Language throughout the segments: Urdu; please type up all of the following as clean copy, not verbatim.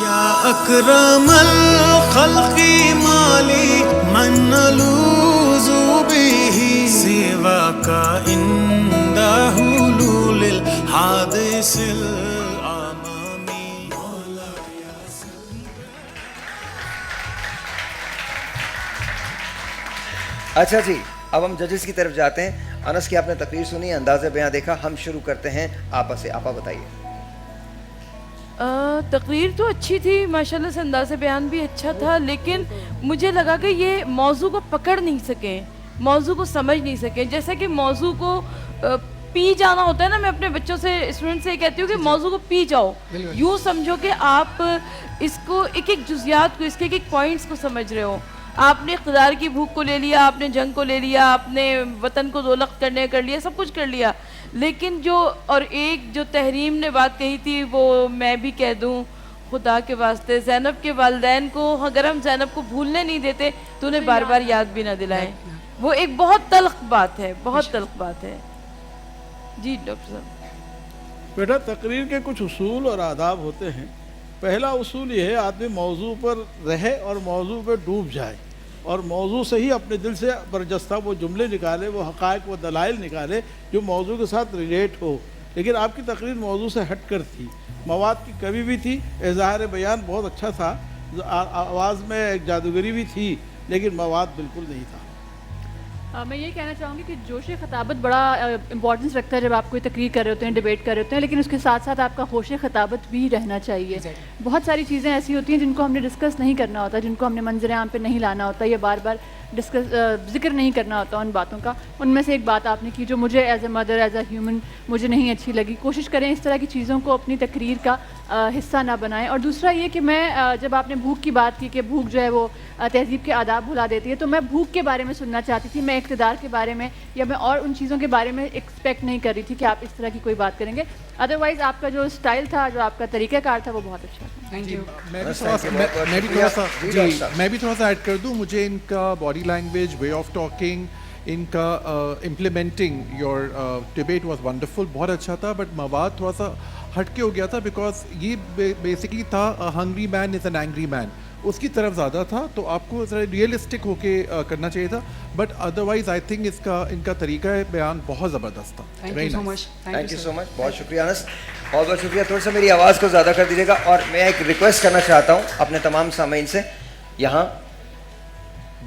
یا اکرم الخلق مالی من نلوذ به سواک عند حلول الحادث العمامی. اچھا جی، اب ہم ججز کی طرف جاتے ہیں. انس کی آپ نے تقریر سنی، انداز بیاں دیکھا، ہم شروع کرتے ہیں آپا سے. آپا بتائیے. تقریر تو اچھی تھی ماشاءاللہ سے، انداز بیان بھی اچھا تھا، لیکن مجھے لگا کہ یہ موضوع کو پکڑ نہیں سکیں، موضوع کو سمجھ نہیں سکیں. جیسا کہ موضوع کو پی جانا ہوتا ہے نا، میں اپنے بچوں سے، اسٹوڈنٹ سے کہتی ہوں کہ موضوع کو پی جاؤ. یوں سمجھو کہ آپ اس کو ایک ایک جزیات کو، اس کے ایک ایک پوائنٹس کو سمجھ رہے ہو. آپ نے اقتدار کی بھوک کو لے لیا، آپ نے جنگ کو لے لیا، آپ نے وطن کو دولت کرنے کر لیا، سب کچھ کر لیا. لیکن جو اور ایک جو تحریم نے بات کہی تھی، وہ میں بھی کہہ دوں خدا کے واسطے، زینب کے والدین کو اگر ہم زینب کو بھولنے نہیں دیتے تو انہیں بار بار یاد بھی نہ دلائیں. وہ ایک بہت تلخ بات ہے، بہت تلخ بات ہے. جی ڈاکٹر صاحب. بیٹا تقریر کے کچھ اصول اور آداب ہوتے ہیں. پہلا اصول یہ ہے آدمی موضوع پر رہے اور موضوع پہ ڈوب جائے اور موضوع سے ہی اپنے دل سے برجستہ وہ جملے نکالے، وہ حقائق و دلائل نکالے جو موضوع کے ساتھ ریلیٹ ہو. لیکن آپ کی تقریر موضوع سے ہٹ کر تھی، مواد کی کمی بھی تھی، اظہار بیان بہت اچھا تھا، آواز میں ایک جادوگری بھی تھی، لیکن مواد بالکل نہیں تھا. میں یہ کہنا چاہوں گی کہ جوش خطابت بڑا امپورٹنس رکھتا ہے جب آپ کوئی تقریر کر رہے ہوتے ہیں، ڈیبیٹ کر رہے ہوتے ہیں، لیکن اس کے ساتھ ساتھ آپ کا ہوش خطابت بھی رہنا چاہیے. بہت ساری چیزیں ایسی ہوتی ہیں جن کو ہم نے ڈسکس نہیں کرنا ہوتا، جن کو ہم نے منظر عام پہ نہیں لانا ہوتا، یا بار بار ذکر نہیں کرنا ہوتا ان باتوں کا. ان میں سے ایک بات آپ نے کی جو مجھے as a mother, as a human مجھے نہیں اچھی لگی. کوشش کریں اس طرح کی چیزوں کو اپنی تقریر کا حصہ نہ بنائیں. اور دوسرا یہ کہ میں جب آپ نے بھوک کی بات کی کہ بھوک جو ہے وہ تہذیب کے آداب بھلا دیتی ہے، تو میں بھوک کے بارے میں سننا چاہتی تھی. میں اقتدار کے بارے میں یا میں اور ان چیزوں کے بارے میں ایکسپیکٹ نہیں کر رہی تھی کہ آپ اس طرح کی کوئی بات کریں گے. ادروائز آپ کا جو اسٹائل تھا، جو آپ کا طریقہ کار تھا، وہ بہت اچھا تھا. میں بھی تھوڑا سا ایڈ کر دوں. مجھے ان کا body language, way of talking, ان کا implementing your debate was wonderful, بہت اچھا تھا. بٹ مواد تھوڑا سا ہٹ کے ہو گیا تھا، بیکاز یہ بیسکلی تھا hungry man is an angry man, اس کی طرف زیادہ تھا. تو آپ کو ذرا ریئلسٹک ہو کے کرنا چاہیے تھا. But otherwise I think in کا طریقہ بیان بہت زبردست تھا. تھینک یو سو مچ. بہت شکریہ انس، بہت بہت شکریہ. تھوڑا سا میری آواز کو زیادہ کر دیجیے گا. اور میں ایک ریکویسٹ کرنا چاہتا ہوں اپنے تمام سامعین سے، یہاں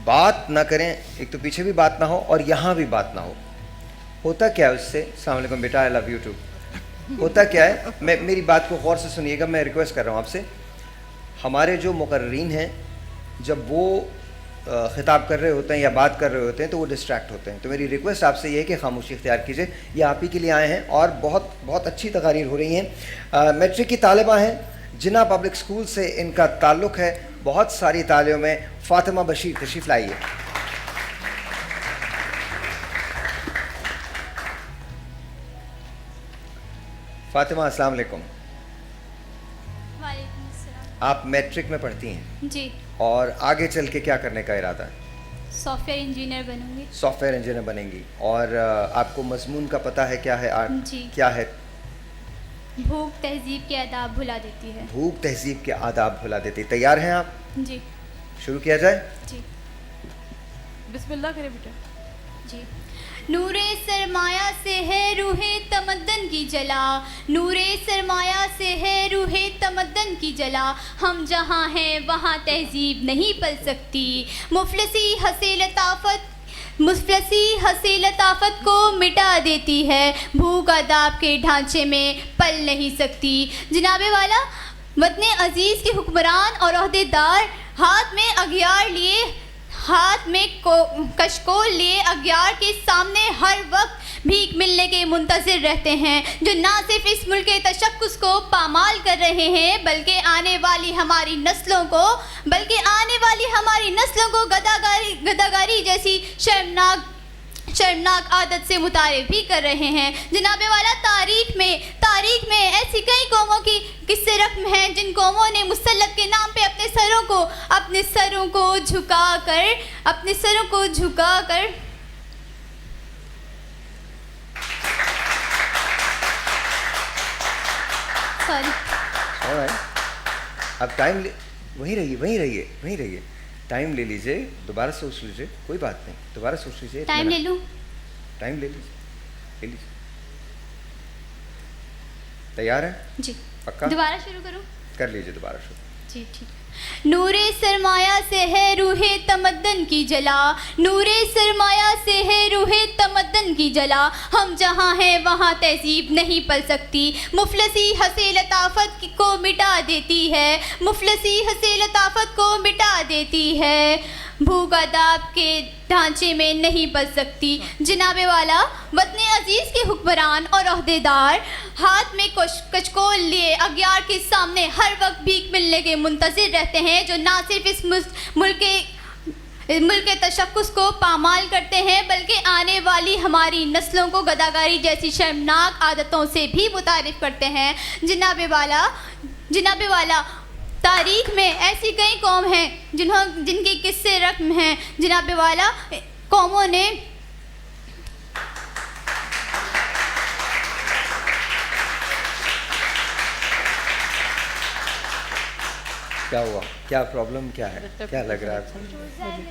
بات نہ کریں، ایک تو پیچھے بھی بات نہ ہو اور یہاں بھی بات نہ ہو. ہوتا کیا ہے اس سے، السلام علیکم بیٹا، آئی لو یو ٹو. ہوتا کیا ہے، میری بات کو غور سے سنیے گا، میں ریکویسٹ کر رہا ہوں آپ سے. ہمارے جو مقررین ہیں جب وہ خطاب کر رہے ہوتے ہیں یا بات کر رہے ہوتے ہیں تو وہ ڈسٹریکٹ ہوتے ہیں. تو میری ریکویسٹ آپ سے یہ ہے کہ خاموشی اختیار کیجیے. یہ آپ ہی کے لیے آئے ہیں اور بہت بہت اچھی تقاریر ہو رہی ہیں. میٹرک کی طالبہ ہیں، جناح پبلک اسکول سے ان کا تعلق ہے. بہت ساری طالبوں میں فاطمہ بشیر تشریف لائیے. فاطمہ السلام علیکم. وعلیکم السلام. آپ میٹرک میں پڑھتی ہیں جی. اور آگے چل کے کیا کرنے کا ارادہ ہے؟ سافٹ ویئر انجینئر بنوں گی. سافٹ ویئر انجینئر بنیں گی. اور آپ کو مضمون کا پتہ ہے کیا ہے؟ جی. کیا ہے؟ بھوک تہذیب کے آداب بھلا دیتی ہے. بھوک تہذیب کے آداب بھلا دیتی. تیار ہیں آپ؟ جی. شروع کیا جائے؟ جی. بسم اللہ کرے بیٹا. جی. نور سرمایہ سے ہے روح تمدن کی جلا، نور سرمایہ سے ہے روح تمدن کی جلا، ہم جہاں ہیں وہاں تہذیب نہیں پل سکتی، مفلسی ہنسی لطافت کو مٹا دیتی ہے، بھوک آداب کے ڈھانچے میں پل نہیں سکتی. جناب والا، وطن عزیز کے حکمران اور عہدیدار ہاتھ میں اگیار لیے، ہاتھ میں کشکول لیے اگیار کے سامنے ہر وقت بھیک ملنے کے منتظر رہتے ہیں، جو نہ صرف اس ملک کے تشخص کو پامال کر رہے ہیں بلکہ آنے والی ہماری نسلوں کو گداگاری جیسی شرمناک عادت سے متعارف بھی کر رہے ہیں. جناب والا، تاریخ میں ایسی کئی قوموں کی قصے رقم ہیں جن قوموں نے مسلط کے نام پہ اپنے سروں کو جھکا کر اب ٹائم وہیں رہیے, ٹائم لے لیجیے, دوبارہ سوچ لیجیے, کوئی بات نہیں, دوبارہ سوچ لیجیے. ٹائم لے لوں؟ ٹائم لے لیجیے. تیار ہیں؟ جی. پکا؟ دوبارہ شروع کروں؟ کر لیجیے دوبارہ شروع. جی ٹھیک. نور سرمایہ سے ہے روح تمدن کی جلا, نور سرمایہ سے ہے روح تمدن کی جلا, ہم جہاں ہیں وہاں تہذیب نہیں پل سکتی, مفلسی ہنسی لطافت کو مٹا دیتی ہے, مفلسی ہنسی لطافت کو مٹا دیتی ہے, بھوک آداب کے ڈھانچے میں نہیں بچ سکتی. جناب والا, وطن عزیز کے حکمران اور عہدیدار ہاتھ میں کچکول لیے اغیار کے سامنے ہر وقت بھیک ملنے کے منتظر رہتے ہیں, جو نہ صرف اس ملک کے تشخص کو پامال کرتے ہیں بلکہ آنے والی ہماری نسلوں کو گداگاری جیسی شرمناک عادتوں سے بھی متعارف کرتے ہیں. جناب والا, تاریخ میں ایسی کئی قوم ہیں جن کے قصے رقم ہیں. جناب والا, قوموں نے کیا ہوا, کیا پرابلم کیا ہے, کیا لگ رہا ہے؟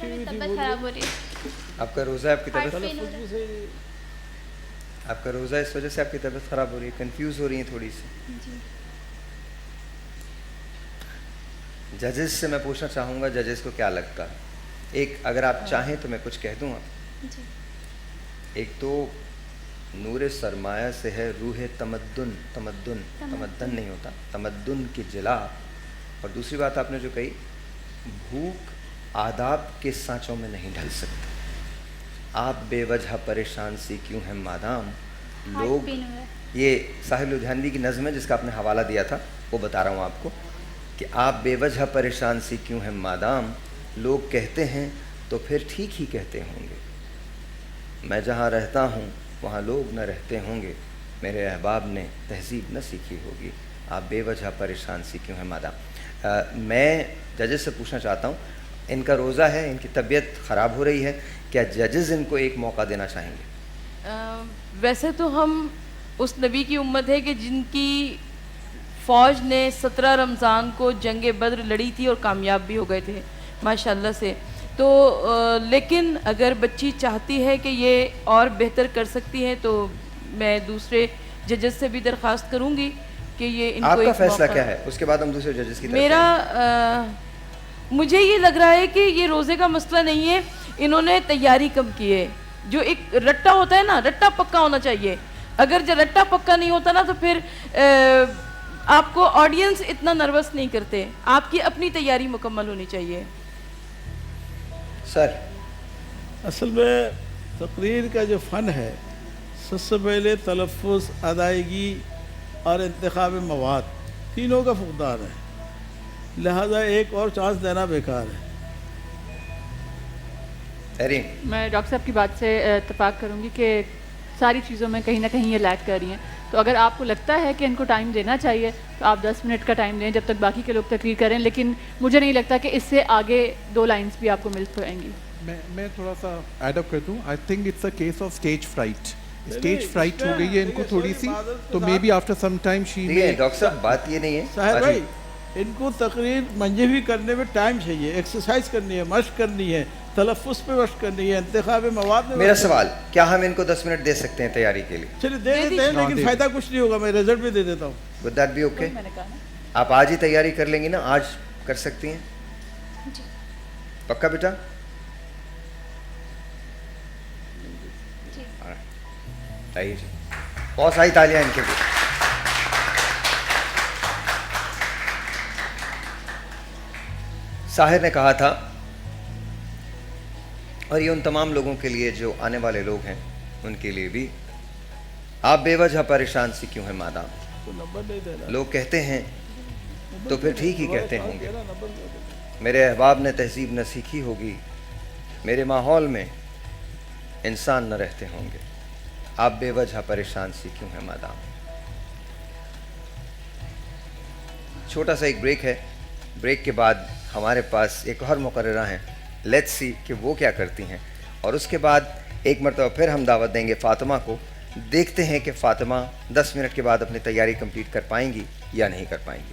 طبیعت خراب ہو رہی ہے. آپ کا روزہ, آپ کی طبیعت, آپ کا روزہ اس وجہ سے آپ کی طبیعت خراب ہو رہی ہے, کنفیوز ہو رہی ہیں تھوڑی سی. ججز سے میں پوچھنا چاہوں گا, ججز کو کیا لگتا ہے؟ ایک اگر آپ چاہیں تو میں کچھ کہہ دوں آپ. ایک تو نور سرمایہ سے ہے روح تمدن نہیں ہوتا, تمدن کی جلا. اور دوسری بات آپ نے جو کہی, بھوک آداب کے سانچوں میں نہیں ڈھل سکتی. آپ بے وجہ پریشان سی کیوں ہیں مادام, لوگ, یہ ساحر لدھیانوی کی نظم ہے جس کا آپ نے حوالہ دیا تھا, وہ بتا رہا ہوں آپ کو کہ آپ بے وجہ پریشان سی کیوں ہیں مادام, لوگ کہتے ہیں تو پھر ٹھیک ہی کہتے ہوں گے. میں جہاں رہتا ہوں وہاں لوگ نہ رہتے ہوں گے, میرے احباب نے تہذیب نہ سیکھی ہوگی. آپ بے وجہ پریشان سی کیوں ہیں مادام. میں ججز سے پوچھنا چاہتا ہوں, ان کا روزہ ہے, ان کی طبیعت خراب ہو رہی ہے, کیا ججز ان کو ایک موقع دینا چاہیں گے؟ ویسے تو ہم اس نبی کی امت ہے کہ جن کی فوج نے 17 رمضان کو جنگ بدر لڑی تھی اور کامیاب بھی ہو گئے تھے ماشاءاللہ سے. تو لیکن اگر بچی چاہتی ہے کہ یہ اور بہتر کر سکتی ہے تو میں دوسرے ججز سے بھی درخواست کروں گی کہ یہ ان کو. آپ کا فیصلہ کیا ہے؟ اس کے بعد ہم دوسرے ججز کی طرف. میرا مجھے یہ لگ رہا ہے کہ یہ روزے کا مسئلہ نہیں ہے, انہوں نے تیاری کم کی ہے. جو ایک رٹا ہوتا ہے نا, رٹا پکا ہونا چاہیے. اگر جو رٹا پکا نہیں ہوتا نا تو پھر آپ کو آڈینس اتنا نروس نہیں کرتے. آپ کی اپنی تیاری مکمل ہونی چاہیے. سر, اصل میں تقریر کا جو فن ہے, سب سے پہلے تلفظ, ادائیگی اور انتخاب مواد تینوں کا فقدان ہے, لہذا ایک اور چانس دینا بیکار ہے. میں ڈاکٹر صاحب کی بات سے اتفاق کروں گی کہ ساری چیزوں میں کہیں نہ کہیں یہ لیک کر رہی ہیں. تو اگر آپ کو لگتا ہے کہ ان کو ٹائم دینا چاہیے تو آپ 10 منٹ کا ٹائم دیں جب تک باقی کے لوگ تقریر کریں, لیکن مجھے نہیں لگتا کہ اس سے آگے 2 لائنز بھی آپ کو مل پائیں گی. میں تھوڑا سا ایڈ اپ کر دوں. I think it's a case of stage fright. Stage fright ہو گئی ہے ان کو تھوڑی سی, تو maybe after some time she میں. ڈاکٹر صاحب بات یہ نہیں ہے صاحب بھائی, ان کو تقریر منجوی کرنے میں ٹائم چاہیے, ایکسرسائز کرنی ہے, مشق کرنی ہے, تلفظ پہ مشق کرنی ہے, انتخاب مواد میں. میرا سوال, کیا ہم ان کو 10 منٹ دے سکتے ہیں تیاری کے لیے؟ چلیے دے دیتے ہیں, لیکن فائدہ کچھ نہیں ہوگا. میں رزلٹ بھی دے دیتا ہوں. Would that be okay? آپ آج ہی تیاری کر لیں گی نا, آج کر سکتی ہیں؟ پکا بیٹا؟ آئیے جی, بہت ساری تالیاں ان کے لیے. ساحر نے کہا تھا, اور یہ ان تمام لوگوں کے لیے جو آنے والے لوگ ہیں ان کے لیے بھی, آپ بے وجہ پریشان سی کیوں ہیں مادام, لوگ کہتے ہیں تو پھر ٹھیک ہی کہتے ہوں گے. میرے احباب نے تہذیب نہ سیکھی ہوگی, میرے ماحول میں انسان نہ رہتے ہوں گے. آپ بے وجہ پریشان سی کیوں ہیں مادام. چھوٹا سا ایک بریک ہے, بریک کے بعد ہمارے پاس ایک اور مقررہ ہیں, لیٹس سی کہ وہ کیا کرتی ہیں, اور اس کے بعد ایک مرتبہ پھر ہم دعوت دیں گے فاطمہ کو. دیکھتے ہیں کہ فاطمہ 10 منٹ کے بعد اپنی تیاری کمپلیٹ کر پائیں گی یا نہیں کر پائیں گی.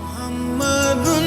محمد